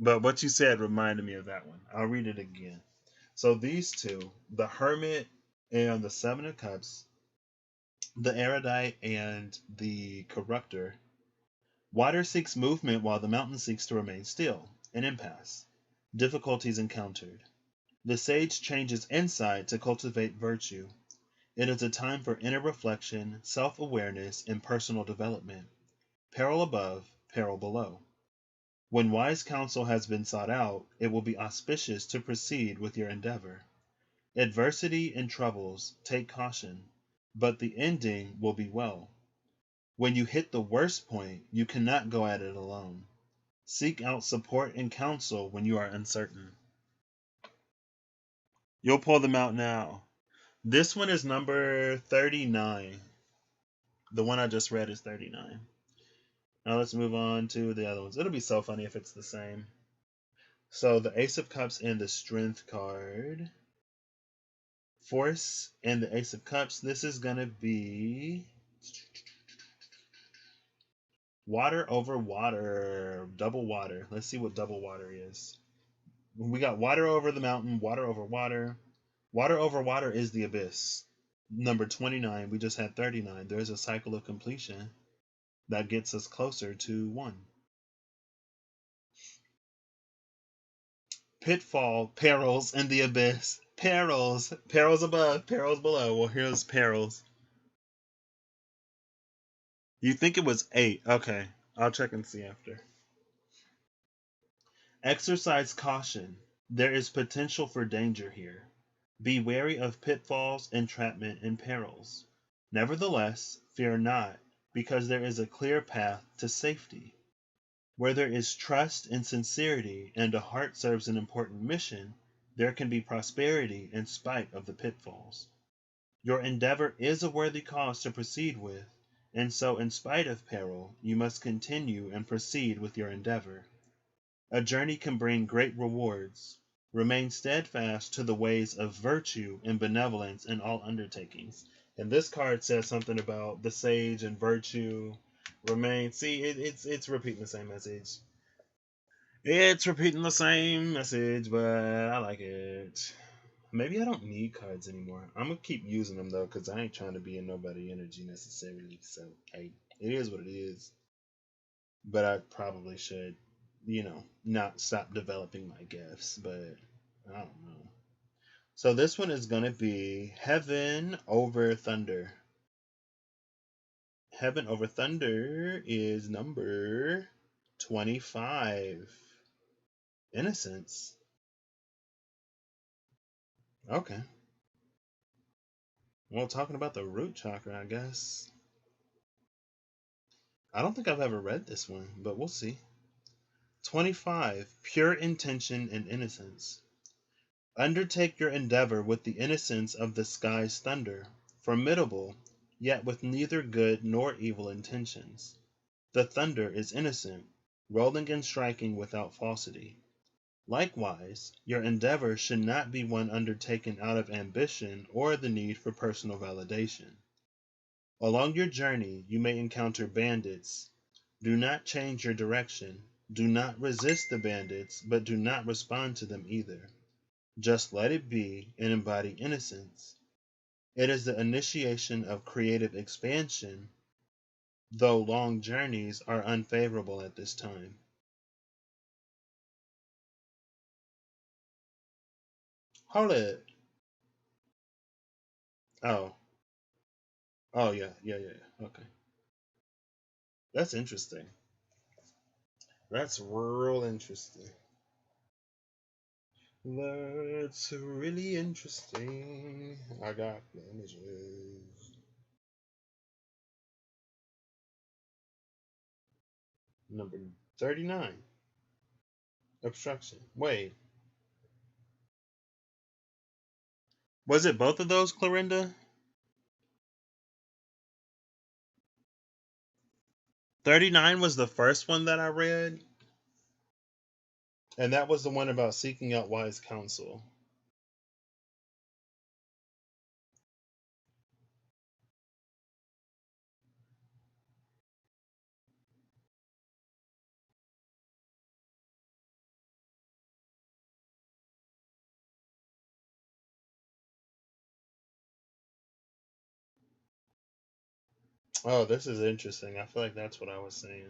[SPEAKER 1] but what you said reminded me of that one. I'll read it again. So these two, the Hermit and the Seven of Cups, the erudite and the corruptor. Water seeks movement while the mountain seeks to remain still. An impasse. Difficulties encountered. The sage changes inside to cultivate virtue. It is a time for inner reflection, self-awareness, and personal development. Peril above, peril below. When wise counsel has been sought out, it will be auspicious to proceed with your endeavor. Adversity and troubles, take caution, but the ending will be well. When you hit the worst point, you cannot go at it alone. Seek out support and counsel when you are uncertain. You'll pull them out now. This one is number 39. The one I just read is 39. Now let's move on to the other ones. It'll be so funny if it's the same. So the Ace of Cups and the Strength card. Force and the Ace of Cups. This is going to be water over water. Double water. Let's see what double water is. We got water over the mountain, water over water. Water over water is the abyss. Number 29. We just had 39. There's a cycle of completion that gets us closer to 1. Pitfall, perils in the abyss. Perils. Perils above, perils below. Well, here's perils. You think it was 8. Okay. I'll check and see after. Exercise caution. There is potential for danger here. Be wary of pitfalls, entrapment, and perils. Nevertheless, fear not, because there is a clear path to safety. Where there is trust and sincerity and a heart serves an important mission, there can be prosperity in spite of the pitfalls. Your endeavor is a worthy cause to proceed with, and so in spite of peril, you must continue and proceed with your endeavor. A journey can bring great rewards. Remain steadfast to the ways of virtue and benevolence in all undertakings. And this card says something about the sage and virtue. Remain. See, it's repeating the same message. It's repeating the same message, but I like it. Maybe I don't need cards anymore. I'm gonna keep using them though, cause I ain't trying to be in nobody energy necessarily. So hey, it is what it is. But I probably should, not stop developing my gifts. But I don't know. So this one is gonna be Heaven Over Thunder. Heaven Over Thunder is number 25. Innocence. Okay. Well, talking about the root chakra, I guess. I don't think I've ever read this one, but we'll see. 25. Pure intention and innocence. Undertake your endeavor with the innocence of the sky's thunder, formidable, yet with neither good nor evil intentions. The thunder is innocent, rolling and striking without falsity. Likewise, your endeavor should not be one undertaken out of ambition or the need for personal validation. Along your journey, you may encounter bandits. Do not change your direction. Do not resist the bandits, but do not respond to them either. Just let it be and embody innocence. It is the initiation of creative expansion, though long journeys are unfavorable at this time. Hold it. Oh. Oh, yeah. Okay. That's interesting. That's real interesting. That's really interesting. I got the images. Number 39. Obstruction. Wait. Was it both of those, Clorinda? 39 was the first one that I read. And that was the one about seeking out wise counsel. Oh, this is interesting. I feel like that's what I was saying.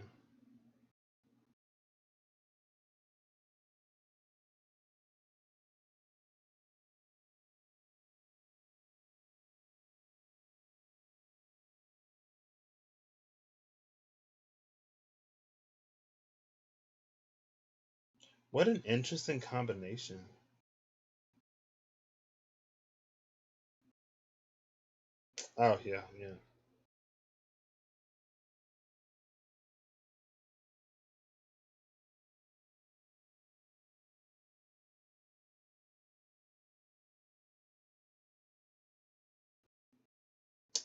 [SPEAKER 1] What an interesting combination. Oh, yeah.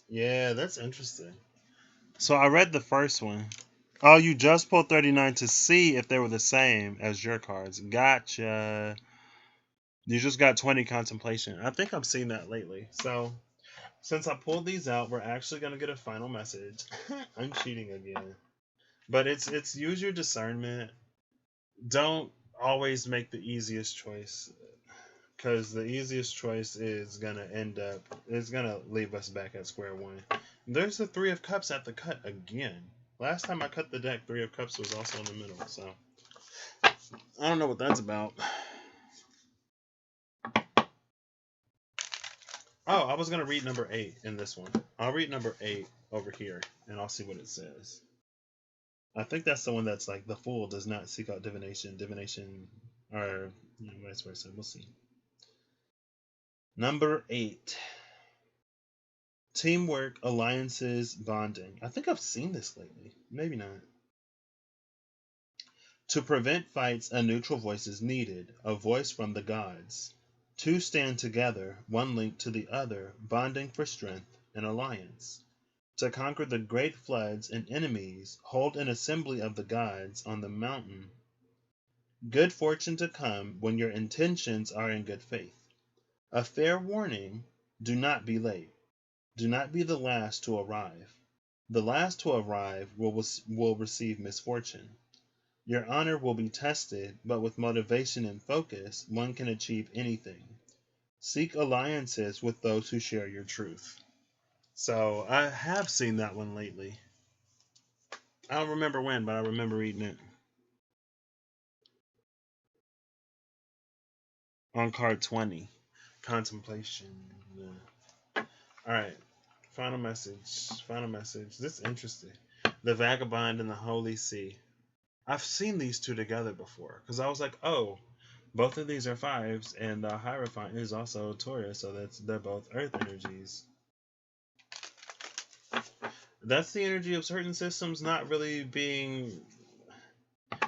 [SPEAKER 1] Yeah, that's interesting. So I read the first one. Oh, you just pulled 39 to see if they were the same as your cards. Gotcha. You just got 20 contemplation. I think I've seen that lately. So since I pulled these out, we're actually gonna get a final message. I'm cheating again. But it's use your discernment. Don't always make the easiest choice. Because the easiest choice is gonna leave us back at square one. There's the Three of Cups at the cut again. Last time I cut the deck, Three of Cups was also in the middle, so I don't know what that's about. Oh, I was gonna read number 8 in this one. I'll read number 8 over here, and I'll see what it says. I think that's the one that's like the fool does not seek out divination, or vice versa. We'll see. Number 8. Teamwork, alliances, bonding. I think I've seen this lately. Maybe not. To prevent fights, a neutral voice is needed, a voice from the gods. Two stand together, one linked to the other, bonding for strength and alliance. To conquer the great floods and enemies, hold an assembly of the gods on the mountain. Good fortune to come when your intentions are in good faith. A fair warning, do not be late. Do not be the last to arrive. The last to arrive will receive misfortune. Your honor will be tested, but with motivation and focus, one can achieve anything. Seek alliances with those who share your truth. So I have seen that one lately. I don't remember when, but I remember reading it. On card 20. Contemplation. Yeah. Alright. Final message. Final message. This is interesting. The Vagabond and the Holy See. I've seen these two together before. Because I was like, oh, both of these are 5s, and the Hierophant is also Taurus, so they're both earth energies. That's the energy of certain systems not really being...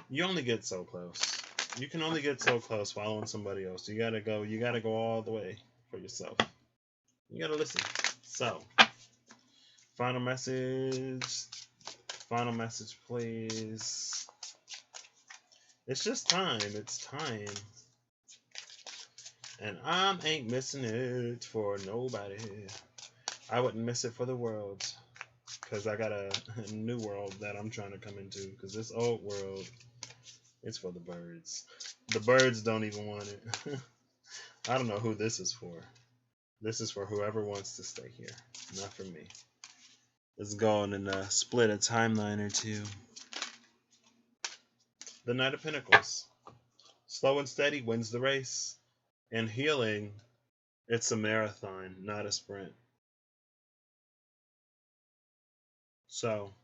[SPEAKER 1] You only get so close. You can only get so close following somebody else. You gotta go all the way for yourself. You gotta listen. So, final message. Final message, please. It's just time. It's time. And I ain't missing it for nobody. I wouldn't miss it for the world. Because I got a new world that I'm trying to come into. Because this old world, it's for the birds. The birds don't even want it. I don't know who this is for. This is for whoever wants to stay here. Not for me. Let's go on and split a timeline or two. The Knight of Pentacles. Slow and steady wins the race. And healing, it's a marathon, not a sprint. So,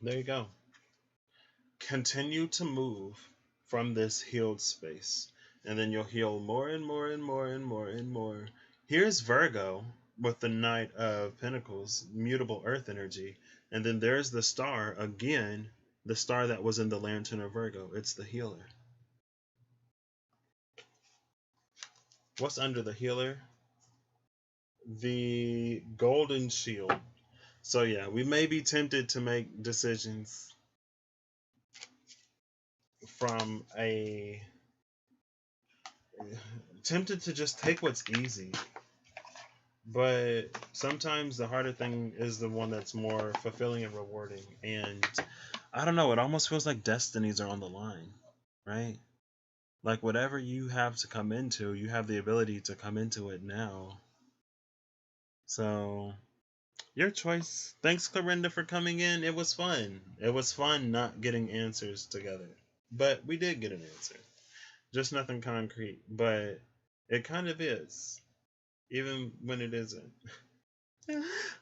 [SPEAKER 1] there you go. Continue to move from this healed space. And then you'll heal more and more and more and more and more. Here's Virgo with the Knight of Pentacles, mutable earth energy. And then there's the star, again, the star that was in the Lantern of Virgo. It's the healer. What's under the healer? The golden shield. So yeah, we may be tempted to make decisions from tempted to just take what's easy. But sometimes the harder thing is the one that's more fulfilling and rewarding. And I don't know, it almost feels like destinies are on the line, right? Like whatever you have to come into, you have the ability to come into it now. So, your choice. Thanks, Clarinda, for coming in. It was fun. It was fun not getting answers together. But we did get an answer. Just nothing concrete. But it kind of is. Even when it isn't.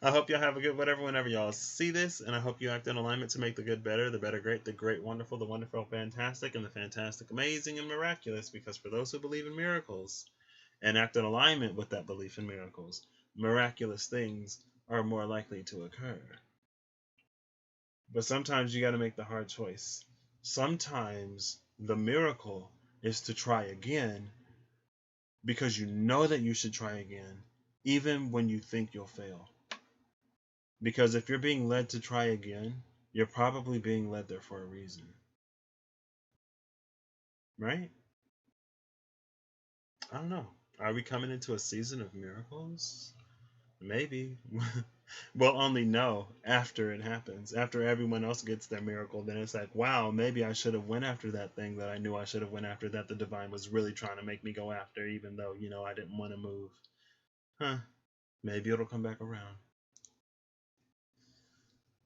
[SPEAKER 1] I hope y'all have a good whatever whenever y'all see this, and I hope you act in alignment to make the good better, the better great, the great wonderful, the wonderful fantastic, and the fantastic amazing and miraculous, because for those who believe in miracles and act in alignment with that belief in miracles, miraculous things are more likely to occur. But sometimes you got to make the hard choice. Sometimes the miracle is to try again because you know that you should try again, even when you think you'll fail. Because if you're being led to try again, you're probably being led there for a reason. Right? I don't know. Are we coming into a season of miracles? Maybe. We'll only know after it happens. After everyone else gets their miracle, then it's like, wow, maybe I should have went after that thing that I knew I should have went after, that the divine was really trying to make me go after, even though, I didn't want to move. Huh. Maybe it'll come back around.